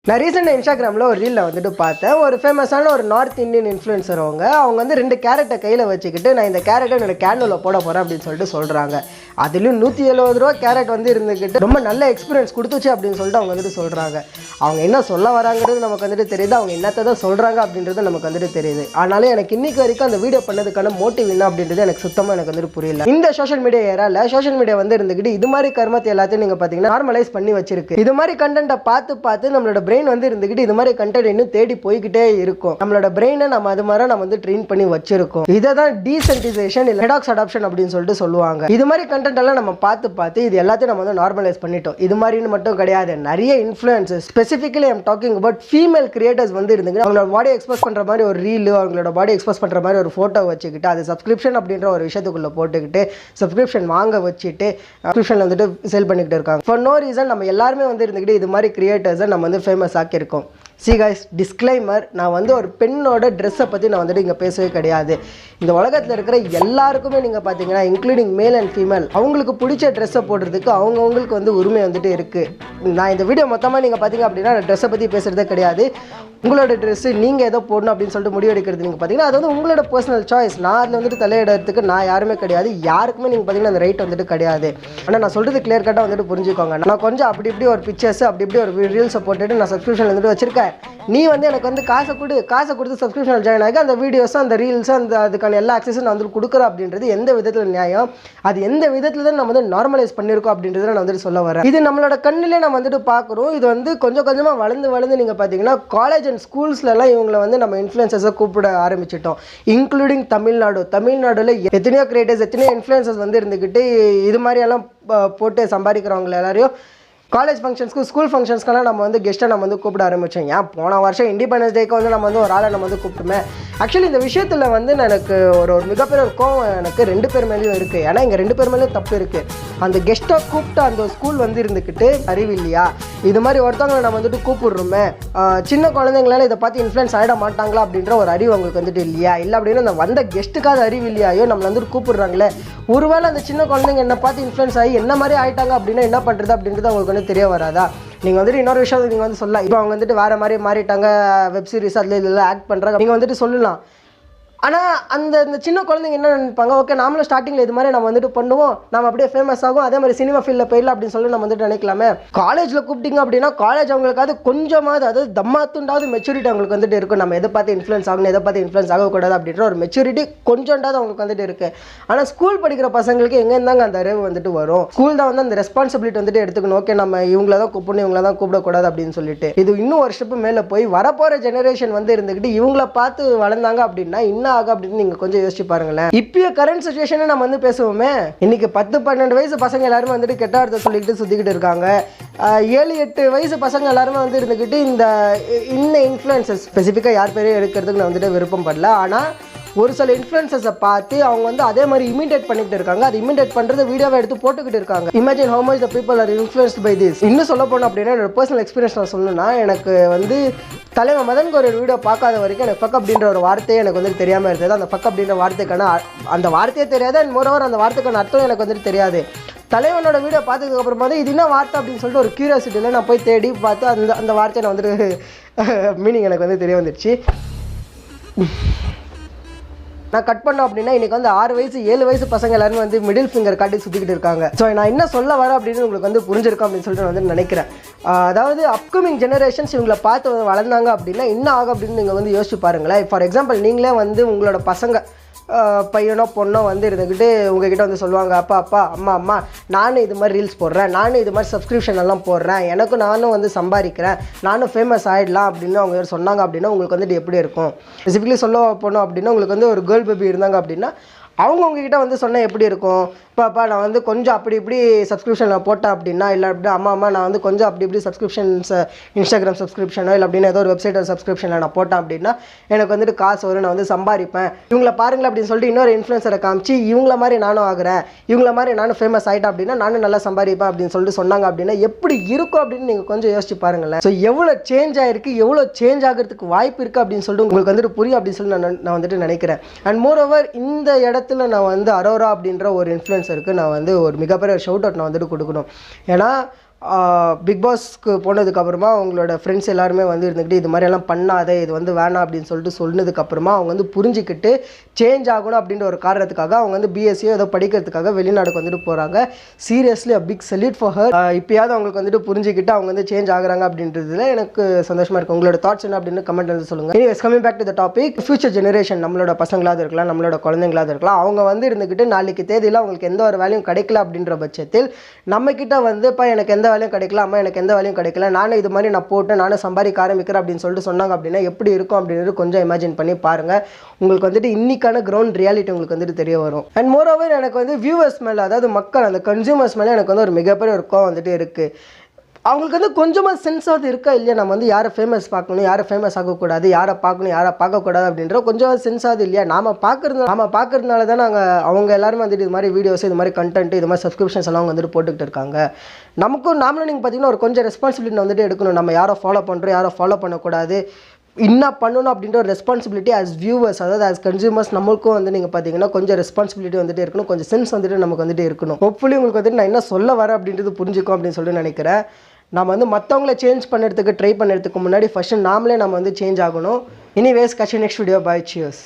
நான் ரீசெண்டாக இன்ஸ்டாகிராமில் ஒரு ரீலில் வந்துட்டு பார்த்தேன். ஒரு ஃபேமஸான ஒரு நார்த் இந்தியன் இன்ஃப்ளூயன்சர் அவங்க வந்து 2 கேரட்டை கையில் வச்சுக்கிட்டு நான் இந்த கேரட்டை என்னோட கேண்டலில் போட போகிறேன் அப்படின்னு சொல்கிறாங்க. அதுலேயும் 170 ரூபா கேரட் வந்து இருந்துக்கிட்டு ரொம்ப நல்ல எக்ஸ்பீரியன்ஸ் கொடுத்துச்சு அப்படின்னு சொல்லிட்டு அவங்க வந்துட்டு சொல்கிறாங்க. அவங்க என்ன சொல்ல வராங்கிறது நமக்கு வந்துட்டு தெரியுது, அவங்க என்னத்தை தான் சொல்கிறாங்க அப்படின்றது நமக்கு வந்துட்டு தெரியுது. ஆனாலும் எனக்கு இன்றைக்கி வரைக்கும் அந்த வீடியோ பண்ணதுக்கான மோட்டிவ் என்ன அப்படின்றது எனக்கு சுத்தமாக எனக்கு வந்துட்டு புரியல. இந்த சோஷியல் மீடியா ஏரால சோஷியல் மீடியா வந்து இருந்துக்கிட்டு இது மாதிரி கர்மத்தை எல்லாத்தையும் நீங்கள் பார்த்தீங்கன்னா நார்மலைஸ் பண்ணி வச்சிருக்கு. இது மாதிரி கண்டென்ட்டை பார்த்து நம்மளோட பிரெயின் வந்து இருந்துக்கிட்டு இது மாதிரி கண்டென்ட் இன்னும் தேடி போய்கிட்டே இருக்கும். நம்மளோட பிரெயினை நம்ம அது மாதிரி நம்ம வந்து ட்ரெயின் பண்ணி வச்சிருக்கோம். இதை தான் டீசென்டிசேஷன் இல்லை ஹெடாக்ஸ் அடாப்ஷன் அப்படின்னு சொல்லிட்டு சொல்லுவாங்க. இது மாதிரி கண்டென்ட் எல்லாம் நம்ம பார்த்து இது எல்லாத்தையும் நம்ம வந்து நார்மலைஸ் பண்ணிட்டோம். இது மாதிரின்னு மட்டும் கிடையாது, நிறைய influences specifically I'm talking about female creators வந்து இருந்துங்க அவங்களோட பாடி எக்ஸ்போஸ் பண்ணுற மாதிரி ஒரு ரீல், அவங்களோட பாடி எக்ஸ்போஸ் பண்ணுற மாதிரி ஒரு ஃபோட்டோ வச்சுக்கிட்டு அது சப்ஸ்கிரிப்ஷன் அப்படின்ற ஒரு விஷயத்துக்குள்ளே போட்டுக்கிட்டு சப்ஸ்கிரிப்ஷன் வாங்க வச்சுட்டு சப்ஸ்கிரிப்ஷன் வந்துட்டு சேல் பண்ணிக்கிட்டு இருக்காங்க. ஃபார் நோ ரீசன் நம்ம எல்லாருமே வந்து இருந்துக்கிட்டு இது மாதிரி கிரியேட்டர்ஸை நம்ம வந்து ஃபேமஸ் ஆக்கியிருக்கோம். See guys, disclaimer, நான் வந்து ஒரு பெண்ணோட ட்ரெஸ்ஸை பற்றி நான் வந்துட்டு இங்கே பேசவே கிடையாது. இந்த உலகத்தில் இருக்கிற எல்லாருக்குமே நீங்கள் பார்த்தீங்கன்னா இன்க்ளூடிங் மேல் அண்ட் ஃபீமேல் அவங்களுக்கு பிடிச்ச ட்ரெஸ்ஸை போடுறதுக்கு அவங்கவுங்களுக்கு வந்து உரிமை வந்துட்டு இருக்குது. நான் இந்த வீடியோ மொத்தமாக நீங்கள் பார்த்தீங்க அப்படின்னா ட்ரெஸ்ஸை பற்றி பேசுகிறதே கிடையாது. உங்களோட ட்ரெஸ்ஸு நீங்கள் எதோ போடணும் அப்படின்னு சொல்லிட்டு முடிவு எடுக்கிறது நீங்கள் பார்த்தீங்கன்னா அது வந்து உங்களோட பர்சனல் சாய்ஸ். நான் அதில் வந்துட்டு தலையிடறதுக்கு நான் யாருமே கிடையாது, யாருக்குமே நீங்கள் பார்த்தீங்கன்னா அந்த ரைட் வந்துட்டு கிடையாது. ஆனால் நான் சொல்கிறது கிளியர் கட்டாக வந்துட்டு புரிஞ்சுக்கோங்க. நான் கொஞ்சம் அப்படி இப்படி ஒரு பிக்சர்ஸ் அப்படி இப்படி ஒரு ரீல்ஸை போட்டுட்டு நான் சப்ஸ்கிரிப்ஷன் வந்துட்டு வச்சிருக்கேன். நீ வந்து எனக்கு வந்து காசை கொடுத்து சப்ஸ்கிரிப்ஷன் ஜாயின் ஆகி அந்த வீடியோஸும் அந்த ரீல்ஸும் அதுக்கான எல்லா ஆக்சஸும் நான் வந்து கொடுக்குறேன் அப்படின்றது எந்த விதத்தில் நியாயம், அது எந்த விதத்தில் தான் நம்ம வந்து நார்மலைஸ் பண்ணியிருக்கோம் அப்படின்றத நான் வந்துட்டு சொல்ல வரேன். இது நம்மளோட கண்ணிலே நம்ம வந்துட்டு பார்க்குறோம். இது வந்து கொஞ்சம் கொஞ்சமாக வளர்ந்து நீங்கள் பார்த்தீங்கன்னா காலேஜ் அண்ட் ஸ்கூல்ஸ்லாம் இவங்களை வந்து நம்ம இன்ஃப்ளூயன்சர்ஸை கூப்பிட ஆரம்பிச்சிட்டோம். இன்க்ளூடிங் தமிழ்நாடுல எத்தனையோ கிரியேட்டர்ஸ் எத்தனையோ இன்ஃப்ளூயன்சர்ஸ் வந்து இருந்துக்கிட்டு இது மாதிரியெல்லாம் போட்டு சம்பாதிக்கிறவங்க எல்லாரையும் காலேஜ் ஃபங்க்ஷன்ஸ்க்கு ஸ்கூல் ஃபங்க்ஷன்ஸ்க்கெல்லாம் நம்ம வந்து கெஸ்ட்டை நம்ம வந்து கூப்பிட ஆரம்பித்தோம். ஏன் போன வருஷம் இண்டிபெண்டன்ஸ் டேக்கு வந்து நம்ம வந்து ஒரு ஆளை நம்ம வந்து கூப்பிட்டுமே. ஆக்சுவலி இந்த விஷயத்தில் வந்து எனக்கு ஒரு மிகப்பெரிய ஒரு கோவம் எனக்கு 2 பேர் மேலேயும் இருக்குது. ஏன்னா இங்கே 2 பேர் மேலேயும் தப்பு இருக்குது. அந்த கெஸ்ட்டை கூப்பிட்டு அந்த ஸ்கூல் வந்து இருந்துக்கிட்டு அறிவு இல்லையா, இது மாதிரி ஒருத்தவங்களை நம்ம வந்துட்டு கூப்பிடுறோமே, சின்ன குழந்தைங்களால இதை பார்த்து இன்ஃப்ளூயன்ஸ் ஆகிட மாட்டாங்களா அப்படின்ற ஒரு அறிவு அவங்களுக்கு வந்துட்டு இல்லையா, இல்லை அப்படின்னா அந்த வந்த கெஸ்ட்டுக்காவது அறிவு இல்லையா, ஐயோ நம்மளை வந்துட்டு கூப்பிடுறாங்களே, ஒருவேளை அந்த சின்ன குழந்தைங்க என்ன பார்த்து இன்ஃப்ளூயன்ஸ் ஆகி என்ன மாதிரி ஆகிட்டாங்க அப்படின்னா என்ன பண்ணுறது அப்படின்றது அவங்களுக்கு வந்து தெரிய வராதா. நீங்கள் வந்துட்டு இன்னொரு விஷயம் நீங்கள் வந்து சொல்லலாம், இப்போ அவங்க வந்துட்டு வேறு மாதிரி மாறிட்டாங்க, வெப் சீரிஸ் அதில் இதில் ஆக்ட் பண்ணுறாங்க, நீங்கள் வந்துட்டு சொல்லலாம். ஆனால் அந்த சின்ன குழந்தைங்க என்ன நினைப்பாங்க, ஓகே நாமளும் ஸ்டார்டிங்கில் இது மாதிரி நம்ம வந்துட்டு பண்ணுவோம், நம்ம அப்படியே ஃபேமஸ் ஆகும், அதே மாதிரி சினிமா ஃபீல்டில் போயிடலாம் அப்படின்னு சொல்லி நம்ம வந்துட்டு நினைக்கலாமே. காலேஜில் கூப்பிட்டிங்க அப்படின்னா காலேஜ் அவங்களுக்காவது கொஞ்சமாவது அதாவது தம்மாத்துண்டாவது மெச்சூரிட்டி அவங்களுக்கு வந்துட்டு இருக்கும். நம்ம எதை பார்த்து இன்ஃப்ளூயன்ஸ் ஆகணும், எதை பார்த்து இன்ஃப்ளூயன்ஸ் ஆகக்கூடாது அப்படின்ற ஒரு மெச்சூரிட்டி கொஞ்சோண்டாவது அவங்களுக்கு வந்துட்டு இருக்குது. ஆனால் ஸ்கூல் படிக்கிற பசங்களுக்கு எங்கே இருந்தாங்க அந்த அறிவு வந்துட்டு வரும். ஸ்கூல் தான் வந்து அந்த ரெஸ்பான்சிபிலிட்டி வந்துட்டு எடுத்துக்கணும். ஓகே நம்ம இவங்கள தான் கூப்பிடணும், இவங்கள தான் கூப்பிடக்கூடாது அப்படின்னு சொல்லிட்டு. இது இன்னும் ஒரு ஸ்டெப்பு மேலே போய் வரப்போகிற ஜெனரேஷன் வந்து இருந்துக்கிட்டு இவங்கள பார்த்து வளர்ந்தாங்க அப்படின்னா இன்னும் ஆகும் அப்படின்னு நீங்க கொஞ்சம் யோசிச்சு பாருங்களேன். இப்பயே கரண்ட் சிச்சுவேஷனை நம்ம வந்து பேசுவோமே, இன்னைக்கு 10-12 வயசு பசங்க எல்லாருமே வந்துட்டு கெட்ட வார்த்தை சொல்லிக்கிட்டு சுத்திக்கிட்டு இருக்காங்க. 7-8 வயசு பசங்க எல்லாருமே வந்து இருந்துக்கிட்டு இந்த இன்ஃப்ளூயன்சஸ் ஸ்பெசிஃபிக்காக யார் பேரையும் எடுக்கிறதுக்கு நான் வந்துட்டு விருப்பம் படல. ஆனால் ஒரு சில இன்ஃப்ளூயன்சஸை பார்த்து அவங்க வந்து அதே மாதிரி இமிடேட் பண்ணிட்டு இருக்காங்க. அது இமிடேட் பண்ணுறது வீடியோவை எடுத்து போட்டுக்கிட்டு இருக்காங்க. Imagine how much the people are influenced by this. இன்னும் சொல்ல போனோம் அப்படின்னா என்னோட பர்சனல் எக்ஸ்பீரியன்ஸ் நான் சொல்லணும்னா, எனக்கு வந்து தலைவர் மதனுக்கு ஒரு வீடியோ பார்க்காத வரைக்கும் எனக்கு ஃபக் அப்படின்ற ஒரு வார்த்தையே எனக்கு வந்து தெரியாமல் இருந்தது. அந்த ஃபக் அப்படின்ற வார்த்தைக்கான அந்த வார்த்தையே தெரியாது, அண்ட் மோரோவர் அந்த வார்த்தைக்கான அர்த்தம் எனக்கு வந்துட்டு தெரியாது. தலைவனோட வீடியோ பார்த்ததுக்கு அப்புறமா தான் இது என்ன வார்த்தை அப்படின்னு சொல்லிட்டு ஒரு கியூரியாசிட்டியில் நான் போய் தேடி பார்த்து அந்த வார்த்தையை நான் வந்துட்டு மீனிங் எனக்கு வந்து தெரிய வந்துடுச்சு. நான் கட் பண்ணோம் அப்படின்னா இன்றைக்கி வந்து 6 வயசு 7 வயசு பசங்க எல்லாருமே வந்து மிடில் ஃபிங்கர் காட்டி சுற்றிக்கிட்டு இருக்காங்க. ஸோ நான் என்ன சொல்ல வரேன் அப்படின்னு உங்களுக்கு வந்து புரிஞ்சிருக்கும் அப்படின்னு சொல்லிட்டு நான் வந்து நினைக்கிறேன். அதாவது அப்கமிங் ஜெனரேஷன்ஸ் இவங்களை பார்த்து வளர்ந்தாங்க அப்படின்னா என்ன ஆகும் அப்படின்னு நீங்கள் வந்து யோசிச்சு பாருங்களேன். ஃபார் எக்ஸாம்பிள் நீங்களே வந்து உங்களோட பசங்க பையனோ பொண்ணோ வந்து இருந்துக்கிட்டு உங்ககிட்ட வந்து சொல்லுவாங்க, அப்பா அம்மா நானும் இது மாதிரி ரீல்ஸ் போடுறேன், நானும் இது மாதிரி சப்ஸ்கிரிப்ஷன் எல்லாம் போடுறேன், நானும் வந்து சம்பாதிக்கிறேன், நானும் ஃபேமஸ் ஆகிடலாம் அப்படின்னு அவங்க சொன்னாங்க அப்படின்னா உங்களுக்கு வந்துட்டு எப்படி இருக்கும். ஸ்பெசிஃபிக்கலி சொல்ல போனோம் அப்படின்னா உங்களுக்கு வந்து ஒரு கேர்ள் பேபி இருந்தாங்க அப்படின்னா அவங்க உங்ககிட்ட வந்து சொன்னால் எப்படி இருக்கும், அப்பா நான் வந்து கொஞ்சம் அப்படி இப்படி சப்ஸ்கிரிப்ஷனில் போட்டேன் அப்படின்னா, இல்லை அப்படி அம்மா நான் வந்து கொஞ்சம் அப்படி இப்படி சப்ஸ்கிரிப்ஷன்ஸ் இன்ஸ்டாகிராம் சப்ஸ்கிரிப்ஷனோ இல்லை அப்படின்னு ஏதோ ஒரு வெப்சைட் சப்ஸ்கிரிப்ஷனில் நான் போட்டேன் அப்படின்னா எனக்கு வந்துட்டு காசு வரும், நான் வந்து சம்பாதிப்பேன், இவங்கள பாருங்களேன் அப்படின்னு சொல்லிட்டு இன்னொரு இன்ஃப்ளூயன்சரை காமிச்சு இவங்கள மாதிரி நானும் ஆகிறேன், இவங்கள மாதிரி நானும் ஃபேமஸ் ஆகிட்டேன் அப்படின்னா நானும் நல்லா சம்பாதிப்பேன் அப்படின்னு சொல்லிட்டு சொன்னாங்க அப்படின்னா எப்படி இருக்கும் அப்படின்னு நீங்கள் கொஞ்சம் யோசிச்சு பாருங்களேன். ஸோ எவ்வளோ சேஞ்ச் ஆகிருக்கு, எவ்வளோ சேஞ்ச் ஆகிறதுக்கு வாய்ப்பு இருக்குது அப்படின்னு சொல்லிட்டு உங்களுக்கு வந்துட்டு புரியும் அப்படின்னு சொல்லி நான் வந்துட்டு நினைக்கிறேன். அண்ட் மோர் ஓவர் இந்த இடத்துல நான் வந்து அரோரா அப்படின்ற ஒரு இன்ஃப்ளூயன்சருக்கு நான் வந்து ஒரு மிகப்பெரிய ஷவுட் அவுட் நான் வந்துட்டு கொடுக்கணும். ஏன்னா பிக் பாஸ்க்கு போனதுக்கப்புறமா அவங்களோட ஃப்ரெண்ட்ஸ் எல்லாருமே வந்து இருந்துக்கிட்டு இது மாதிரியெல்லாம் பண்ணாதே, இது வந்து வேணாம் அப்படின்னு சொல்லிட்டு சொன்னதுக்கப்புறமா அவங்க வந்து புரிஞ்சிக்கிட்டு சேஞ்ச் ஆகணும் அப்படின்ற ஒரு காரணத்துக்காக அவங்க வந்து பிஎஸ்சியோ ஏதோ படிக்கிறதுக்காக வெளிநாடுக்கு வந்துட்டு போகிறாங்க. Seriously a big salute for her. இப்போயாவது அவங்களுக்கு வந்துட்டு புரிஞ்சிக்கிட்டு அவங்க வந்து சேஞ்ச் ஆகுறாங்க அப்படின்றதுல எனக்கு சந்தோஷமாக இருக்குது. உங்களோட தாட்ஸ் என்ன அப்படின்னு கமெண்ட் வந்து சொல்லுங்கள். Anyways coming back to the topic, future generation நம்மளோட பசங்களாவது இருக்கலாம், நம்மளோட குழந்தைங்களாவது இருக்கலாம், அவங்க வந்து இருந்துக்கிட்டு நாளைக்கு தேதியில் அவங்களுக்கு எந்த ஒரு வேலையும் கிடைக்கல அப்படின்ற பட்சத்தில் நம்மக்கிட்ட வந்து இப்போ எனக்கு எந்த வேலையும் கிடைக்கல, அம்மா எனக்கு எந்த வேலையும் கிடைக்கல, நானும் இது மாதிரி நான் போட்டு நானும் சம்பாதிக்க ஆரம்பிக்கிறேன் அப்படின்னு சொல்லிட்டு சொன்னாங்க அப்படின்னா எப்படி இருக்கும் அப்படின்றது கொஞ்சம் இமேஜின் பண்ணி பாருங்கள். உங்களுக்கு வந்துட்டு இன்னைக்கான கிரவுண்ட் ரியாலிட்டி உங்களுக்கு வந்துட்டு தெரிய வரும். அண்ட் மோர் ஓவர் எனக்கு வந்து வியூவர்ஸ் மேலே, அதாவது மக்கள் அந்த கன்சியூமர்ஸ் மேலே எனக்கு வந்து ஒரு மிகப்பெரிய ஒரு கோவம் வந்துட்டு இருக்குது. அவங்களுக்கு வந்து கொஞ்சமாக சென்ஸாவது இருக்கா இல்லையா, நம்ம வந்து யாரை ஃபேமஸ் பார்க்கணும், யாரை ஃபேமஸ் ஆகக்கூடாது, யாரை பார்க்கணும், யாரை பார்க்கக்கூடாது அப்படின்ற கொஞ்சம் சென்ஸாவது இல்லையா. நாம் பார்க்குறதுனால தான் அவங்க எல்லாருமே வந்துட்டு இது மாதிரி வீடியோஸ், இது மாதிரி கண்டென்ட், இது மாதிரி சப்ஸ்கிரிப்ஷன்ஸ் எல்லாம் வந்துட்டு போட்டுக்கிட்டு இருக்காங்க. நாமளும் நீங்கள் பார்த்தீங்கன்னா ஒரு கொஞ்சம் ரெஸ்பான்சிபிலிட்டி வந்துட்டு எடுக்கணும். நம்ம யாரை ஃபாலோ பண்ணுறோம், யாரை ஃபாலோ பண்ணக்கூடாது, என்ன பண்ணணும் அப்படின்ற ஒரு ரெஸ்பான்சிபிலிட்டி ஆஸ் வியூவர்ஸ், அதாவது ஆஸ் கன்சியூமர்ஸ் நம்மளுக்கும் வந்து நீங்கள் பார்த்தீங்கன்னா கொஞ்சம் ரெஸ்பான்சிபிலிட்டி வந்துட்டு இருக்கணும், கொஞ்சம் சென்ஸ் வந்துட்டு நமக்கு வந்துட்டு இருக்கணும். ஹோப்ஃபுல்லி உங்களுக்கு வந்துட்டு நான் என்ன சொல்ல வரேன் அப்படின்றது புரிஞ்சுக்கும் அப்படின்னு சொல்லிட்டு நினைக்கிறேன். நம்ம வந்து மற்றவங்கள சேஞ்ச் பண்ணுறதுக்கு ட்ரை பண்ணுறதுக்கு முன்னாடி ஃபஸ்ட்டு நாமளே நம்ம வந்து சேஞ்ச் ஆகணும். Anyways catch you next video. Bye, cheers.